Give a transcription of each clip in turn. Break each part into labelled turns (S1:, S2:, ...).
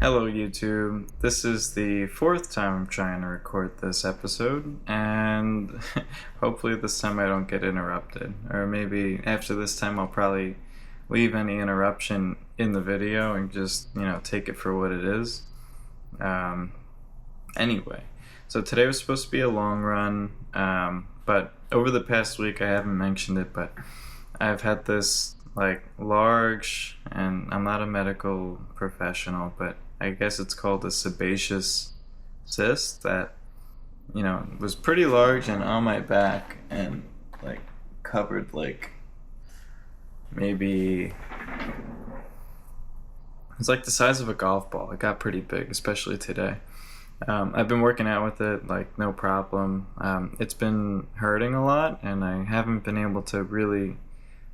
S1: Hello YouTube, this is the fourth time I'm trying to record this episode, and hopefully this time I don't get interrupted, or maybe after this time I'll probably leave any interruption in the video and just, take it for what it is. Anyway, so today was supposed to be a long run, but over the past week, I haven't mentioned it, but I've had this large, and I'm not a medical professional, but I guess it's called a sebaceous cyst that, was pretty large and on my back and covered maybe it's the size of a golf ball. It got pretty big, especially today. I've been working out with it, no problem. It's been hurting a lot, and I haven't been able to really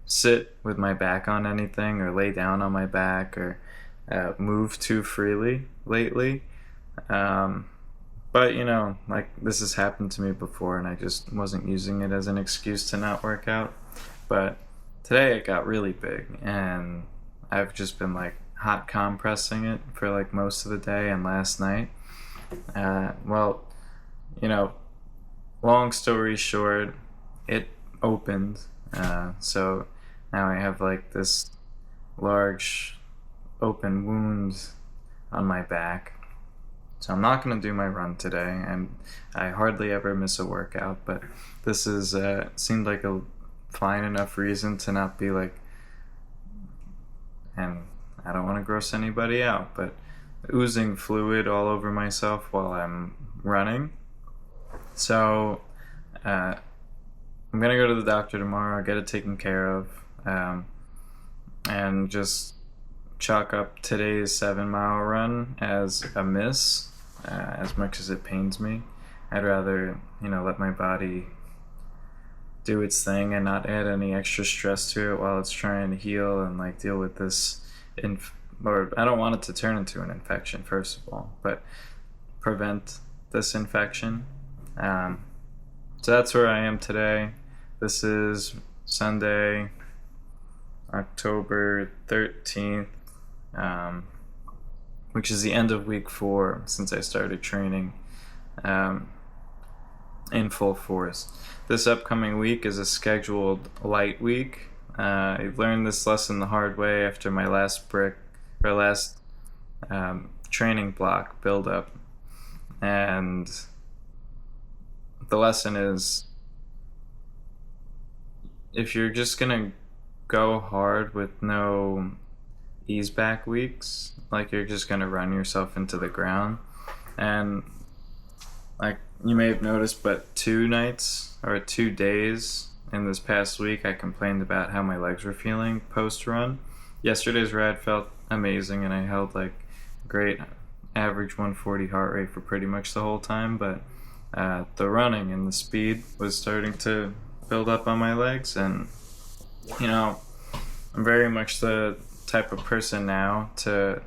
S1: sit with my back on anything or lay down on my back or move too freely lately. But, this has happened to me before, and I just wasn't using it as an excuse to not work out. But today it got really big, and I've just been hot compressing it for most of the day and last night. Long story short, it opened. So now I have this large open wound on my back. So I'm not going to do my run today, and I hardly ever miss a workout, but this is seemed like a fine enough reason to not be and I don't want to gross anybody out, but oozing fluid all over myself while I'm running. So I'm gonna go to the doctor tomorrow, get it taken care of, and just chalk up today's 7-mile run as a miss. As much as it pains me, I'd rather let my body do its thing and not add any extra stress to it while it's trying to heal and deal with this or I don't want it to turn into an infection, first of all, but prevent this infection. So that's where I am today. This is Sunday, October 13th, which is the end of week 4 since I started training in full force. This upcoming week is a scheduled light week. I learned this lesson the hard way after my last training block build up, and the lesson is, if you're just gonna go hard with no ease back weeks, you're just gonna run yourself into the ground. And you may have noticed, but 2 nights or 2 days in this past week, I complained about how my legs were feeling post run. Yesterday's ride felt amazing, and I held great average 140 heart rate for pretty much the whole time, but the running and the speed was starting to build up on my legs. And I'm very much the type of person now to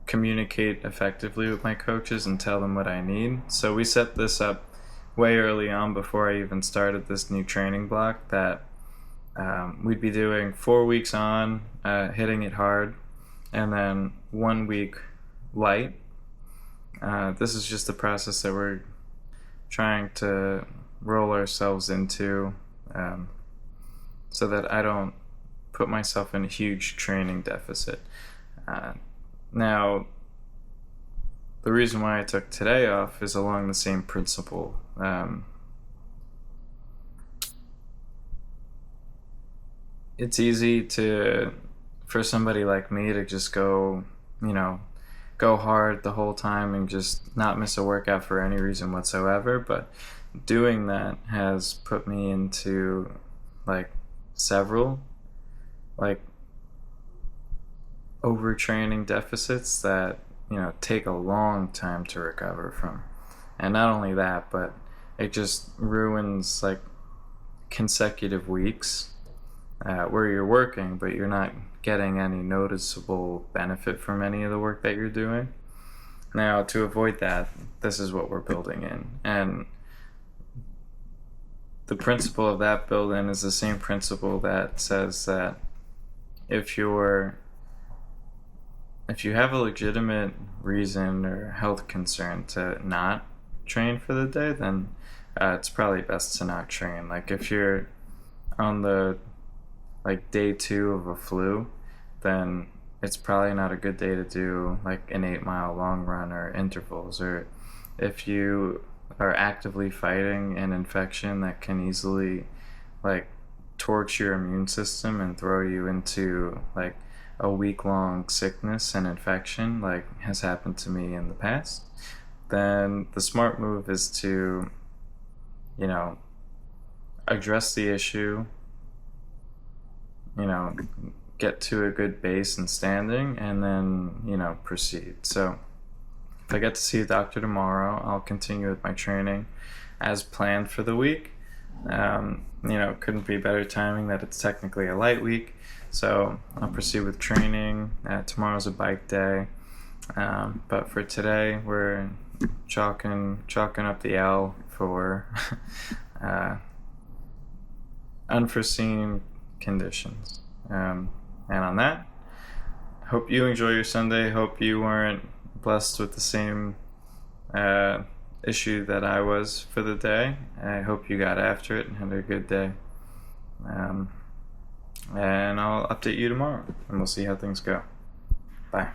S1: communicate effectively with my coaches and tell them what I need. So we set this up way early on, before I even started this new training block, that we'd be doing 4 weeks on, hitting it hard, and then 1 week light. This is just the process that we're trying to roll ourselves into, so that I don't put myself in a huge training deficit. Now, the reason why I took today off is along the same principle. It's easy for somebody like me to just go hard the whole time and just not miss a workout for any reason whatsoever, but doing that has put me into several overtraining deficits that take a long time to recover from. And not only that, but it just ruins consecutive weeks where you're working, but you're not getting any noticeable benefit from any of the work that you're doing. Now, to avoid that, this is what we're building in. And the principle of that build-in is the same principle that says that if you're if you have a legitimate reason or health concern to not train for the day, then it's probably best to not train. Like if you're on the like day 2 of a flu, then it's probably not a good day to do like an 8-mile long run or intervals. Or if you are actively fighting an infection that can easily like torch your immune system and throw you into like a week-long sickness and infection, like has happened to me in the past, then the smart move is to, you know, address the issue, you know, get to a good base and standing, and then, you know, proceed. So if I get to see a doctor tomorrow, I'll continue with my training as planned for the week. You know, couldn't be better timing that it's technically a light week, so I'll proceed with training. Tomorrow's a bike day, but for today we're chalking up the L for unforeseen conditions. And on that, hope you enjoy your Sunday. Hope you weren't blessed with the same issue that I was for the day. I hope you got after it and had a good day. And I'll update you tomorrow, and we'll see how things go. Bye.